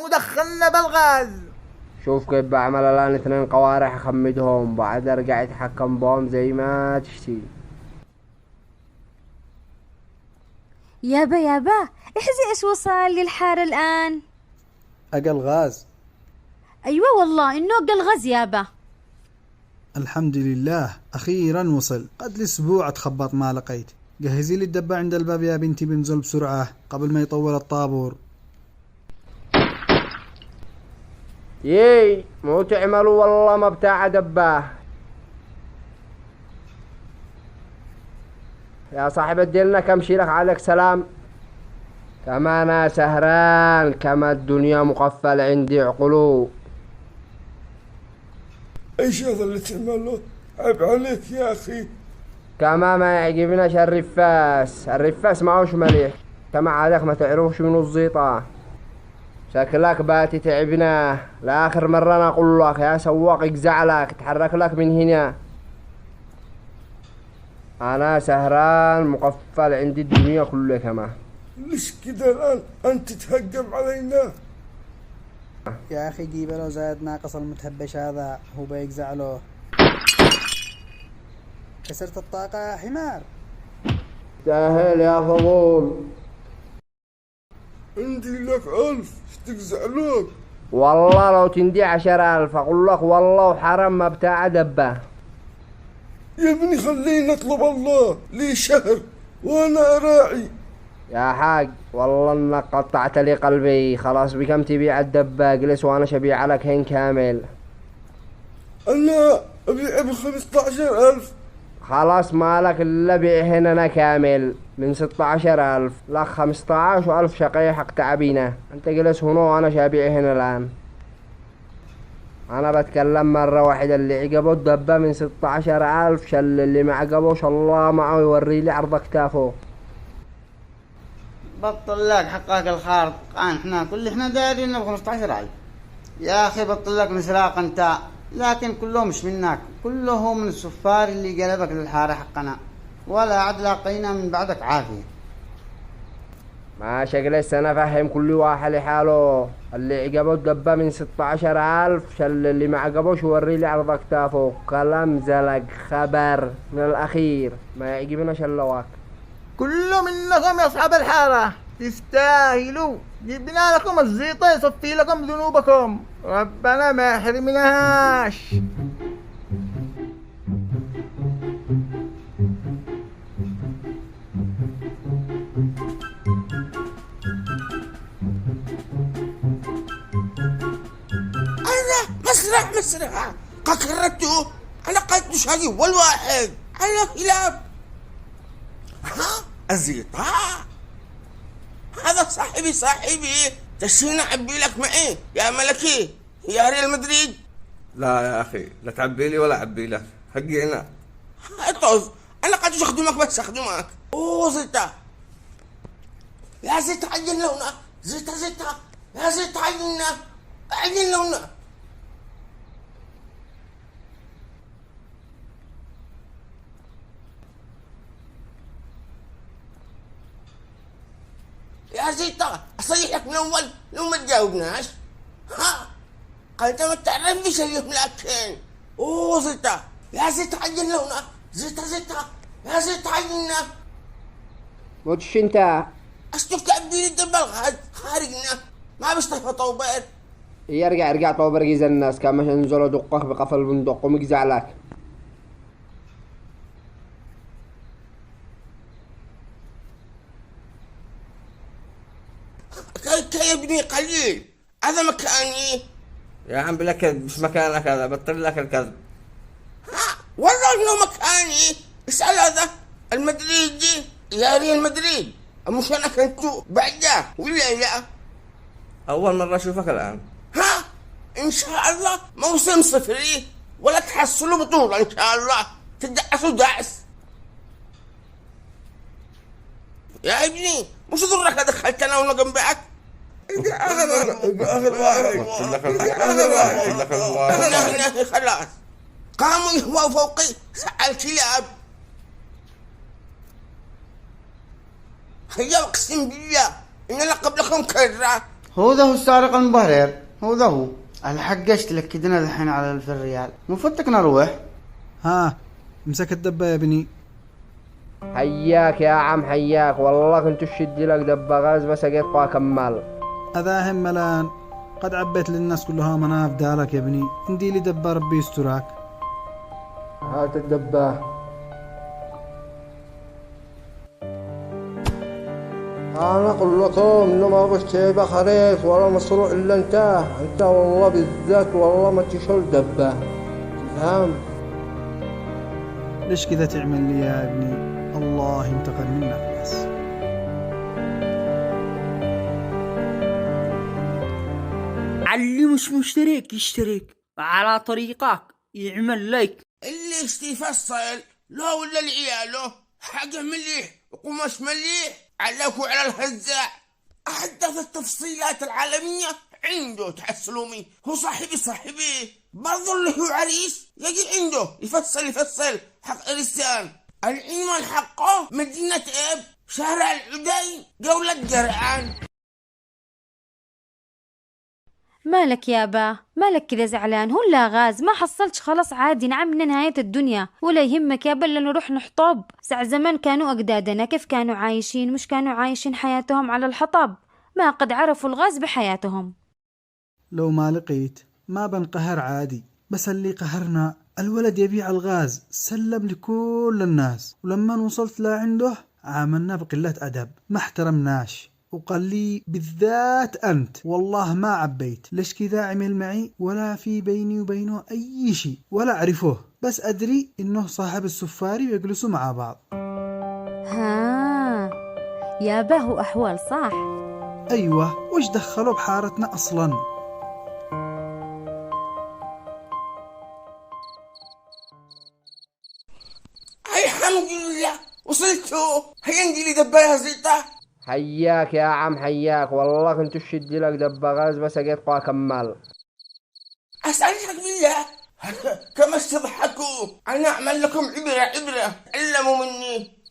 ودخلنا بالغاز. شوف كيف بعمل الآن 2 قوارح أخمدهم بعد أرجع أتحكم بهم زي ما تشتي. يابا احزي ايش وصل للحارة الآن؟ أقل غاز. أيوة والله إنه أقل غاز يابا. الحمد لله أخيرا وصل، قد الأسبوع أتخبط ما لقيت. جهزي لي الدبة عند الباب يا بنتي، بنزل بسرعة قبل ما يطول الطابور. يي مو تعملوا والله ما بتاع دباه. يا صاحب الديلنا كم شيلك عليك سلام. كما أنا سهران كما الدنيا مقفل عندي عقلو. ايش هذا اللي تعمله؟ عيب عليك يا اخي. كما ما يعجبناش الرفاس معوش مليح. كما عادك ما تعرفش منو الزيطة. شكلك باتي تعبنا لآخر مرة أنا أقول لك يا سواق اجزعلك تحرك لك من هنا. أنا سهران مقفل عندي الدنيا كلها. كما ليش كده الآن أنت تهجم علينا؟ يا أخي جيب له زاد ناقص المتهبش هذا، هو بيجزع له. كسرت الطاقة يا حمار. سهل يا فضول. عندي لك 1000 تجزع لك. والله لو تندي 10,000 أقول لك والله وحرام ما بتاع دبه. يا ابني خليني أطلب الله لي شهر وأنا أراعي. يا حاج والله انك قطعت لي قلبي. خلاص بكم تبيع الدبة؟ اجلس وانا شبيع لك هين كامل. أنا أبيع ب15,000. خلاص مالك الا بيع هنا انا كامل من 16,000 لك 15,000 شقيحك تعبينه. انت جلس هنا وانا شبيع هنا الان. انا بتكلم مرة واحدة، اللي عجبه الدبة من 16,000 شل، اللي ما عجبوش الله معه يوري لي عرض كتافه. بطل لك حقك الخارط، احنا احنا دايرين ب 15,000 يا اخي. بطل لك مسراق انت، لكن كله مش منك، كله من السفار اللي قلبك للحارة حقنا، ولا عاد لاقينا من بعدك عافية. ما شجلس انا فهم كل واحد لحاله. اللي عجبه الدبة من 16,000 شل، اللي ما عجبوش وري لي عرض كتافه. كلام زلق خبر من الاخير ما يعجبنا شلواك. كله منكم يا اصحاب الحارة تستاهلوا. جبنا لكم الزيطة يصفي لكم ذنوبكم، ربنا ما يحرمناش. أنا مسرع قكرته. أنا قلت شادي والواحد على خلاف. ها الزيطة هذا صاحبي تشينا عبي لك معي يا ملكي يا ريال مدريد. لا يا أخي لا تعبي لي ولا عبي لك، حقي أنا. طز أنا قد أخدمك بس أخدمك. أوه زيطة يا زيطة عجل لونا. زيطة يا زيطة عجل لونا. يا زيطة أصيح لك من أول لو ما تجاوبناش. ها قلت ما تعرفش اليوم لكن. أوه زيطة يا زيطة عجل لونا. زيطة يا زيطة عجلنا. متش انت أشتك تعبي لي الغد خارجنا ما بيشتهى طوبير. ارجع طوبر جيز الناس كما ينزلوا دقك بقفل البندق ومجزع لك. يا ابني قليل هذا مكاني. يا عم بلك مش مكانك هذا، بطل لك الكذب. ها والله انه مكاني. اسأل هذا المدريدي يا ريال مدريد، مش انا كنتو بعده ولا لا؟ أول مرة أشوفك الآن. ها ان شاء الله موسم صفري ولا تحصلوا بطولة ان شاء الله، تدعسوا دعس. يا ابني مش ضرك دخلت انا وانا جنبك. آخر واحد خلاص قاموا يهووا فوقي سأل كلاب. هيا اقسم بالله ان انا قبلكم كرة هو ذا هو السارق المبهر، هو ذا هو. الحقشت لك كدنا الحين على 1000 ريال، مفتك نروح. ها مسك الدبة يا ابني. حياك يا عم حياك، والله كنت اشد لك دبة غاز بس اجيت كمال. أذاهم ملان، قد عبيت للناس كلها مناف دارك يا ابني، اندي لي دبة ربي يستراك. هات الدبة. أنا أقول لكم إنه ما فيش شيء بخريف ولا مصروع إلا أنت والله بالذات والله ما تشول دبة، تفهم؟ ليش كذا تعمل لي يا ابني؟ الله ينتقم منك بس. اللي مش مشترك يشترك على طريقك، يعمل لايك. اللي يشتي يفصل لا ولا لعياله حاجة مليح وقماش مليح عليكوا على الهزاع. أحدث التفصيلات العالمية عنده تحسلومي، هو صاحبي برضو اللي هو عريس يجي عنده يفصل حق إرسان. العنوان حقه مدينة إب، شارع العدين، جولة جرعان. مالك يابا؟ مالك كذا زعلان؟ هو لا غاز ما حصلتش خلاص عادي، نعم من نهاية الدنيا ولا يهمك يابا إلا نروح نحطب. ساعة زمان كانوا أجدادنا كيف كانوا عايشين؟ مش كانوا عايشين حياتهم على الحطب، ما قد عرفوا الغاز بحياتهم. لو ما لقيت ما بنقهر عادي، بس اللي قهرنا الولد يبيع الغاز، سلم لكل الناس، ولما وصلت لعنده عاملنا بقلة أدب، ما احترمناش، وقال لي بالذات أنت والله ما عبيت. ليش كذا عمل معي؟ ولا في بيني وبينه أي شيء ولا أعرفه، بس أدري إنه صاحب السفاري ويجلسوا مع بعض. ها يابا هو أحوال صح. أيوة، وش دخلوا بحارتنا أصلا؟ الحمد لله وصلتوا، هيا عندي لي دباية زيطة. حياك يا عم حياك، والله كنت اشد لك دبة غاز بس اجيت كمال. أسألك بالله كما استضحكوا، أنا أعمل لكم عبرة علموا مني.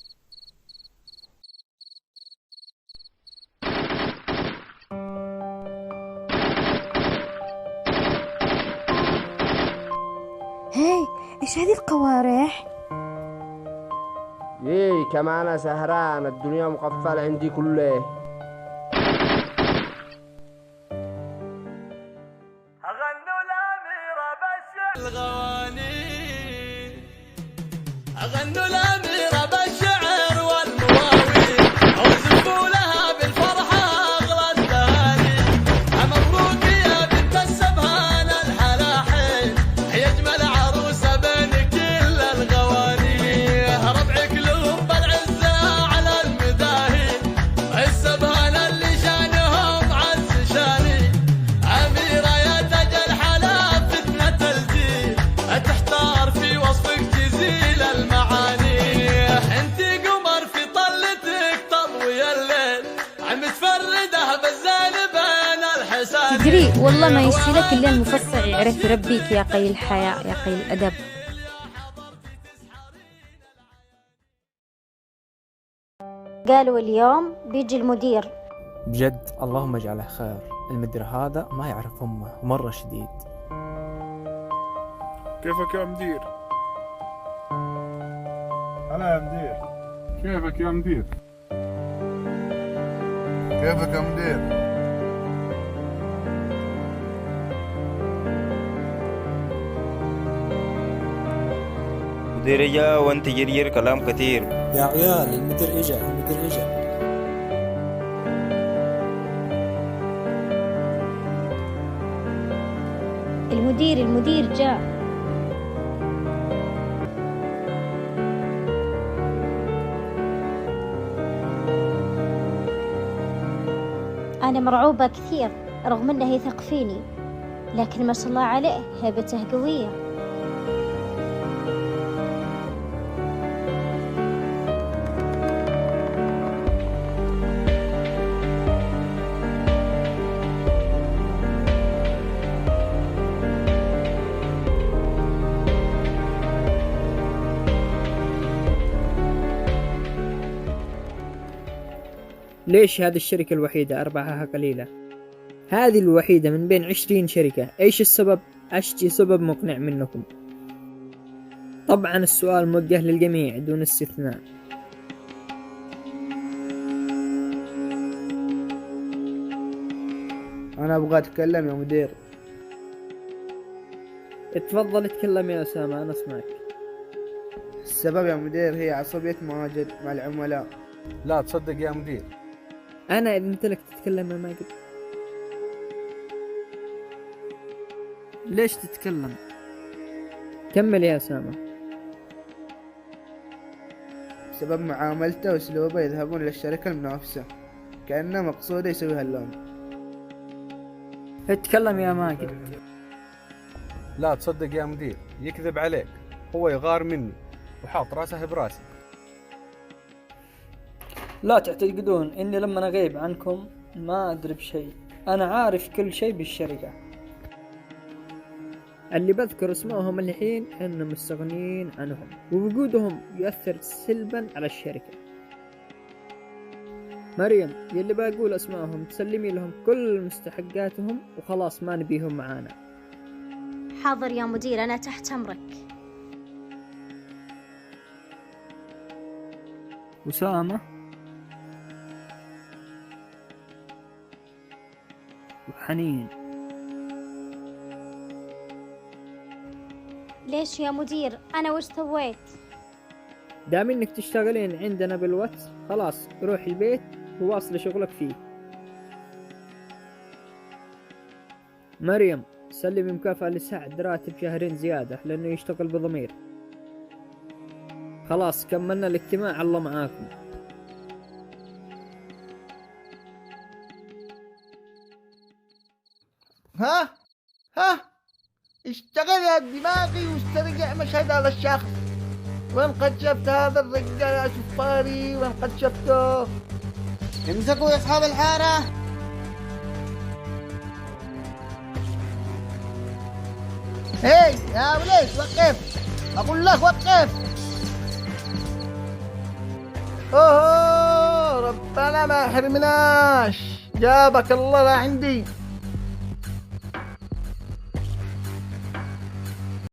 هاي إيش هذه القوارح؟ كمان انا سهران، الدنيا مقفل عندي كله. أغنوا الأميرة بالشعر الغواني، أغنوا الأميرة بالشعر والمواويل، أوزفوا لها بالفرحة أغلى التهاني. مبروك يا بنت السبهان الحلاحين، هي أجمل عروسة بين كل الغواني. ربعك لهم بالعزة على المداهين، السبهان اللي شانهم عز شاني. أميرة يا تاج الحلا فتنة الجيل، تحتار في وصفك جزيل المعاني. انتي قمر في طلتك تضوي الليل، عم تفردها بالزين بين الحسان. تدري والله ما يشفي لك إلا المفصع يعرف يربيك يا قيل الحياء يا قيل الأدب. قالوا اليوم بيجي المدير. بجد اللهم اجعله خير، المدير هذا ما يعرف امه ومرة شديد. كيفك يا مدير؟ هلا يا مدير. كيفك يا مدير؟ كيفك يا مدير؟ مدير اجا وانت جرير كلام كثير. يا عيال المدير اجا. المدير جاء. أنا مرعوبة كثير رغم أنه يثق فيني، لكن ما شاء الله عليه هيبته قوية. ليش هذه الشركة الوحيدة أرباحها قليلة؟ هذه الوحيدة من بين 20 شركة. إيش السبب؟ أشتي سبب مقنع منكم. طبعا السؤال موجه للجميع دون استثناء. أنا أبغى أتكلم يا مدير. اتفضل اتكلم يا أسامة، أنا أسمعك. السبب يا مدير هي عصبية ماجد مع العملاء. لا تصدق يا مدير. أنا إذا أنت لك تتكلم يا ماجد. ليش تتكلم؟ كمل يا أسامة. بسبب معاملته وأسلوبه يذهبون إلى الشركة المنافسة كأنه مقصود يسوي هاللون. اتكلم يا ماجد. لا تصدق يا مدير، يكذب عليك، هو يغار مني وحاط راسه براسي. لا تعتقدون إني لما أغيب عنكم ما أدري بشيء. أنا عارف كل شيء بالشركة. اللي بذكر اسمائهم الحين إنهم مستغنين عنهم، ووجودهم يؤثر سلبا على الشركة. مريم، يلي بقول اسمائهم تسلمي لهم كل مستحقاتهم وخلاص ما نبيهم معانا. حاضر يا مدير، أنا تحت أمرك. أسامة وحنين. ليش يا مدير؟ أنا وش سويت؟ دام انك تشتغلين عندنا بالواتس، خلاص روحي البيت وواصل شغلك فيه. مريم، سلمي مكافأة لسعد راتب شهرين زيادة لأنه يشتغل بضمير. خلاص كملنا الاجتماع، الله معاكم. ها اشتغل يا دماغي واسترجع مشهد هذا الشخص. وين قد شفت هذا الرجال يا شفاري؟ وين قد شفته؟ امسكوا يا اصحاب الحارة. هي يا وليش وقف، اقول لك وقف. اوه ربنا ما حرمناش، جابك الله لعندي.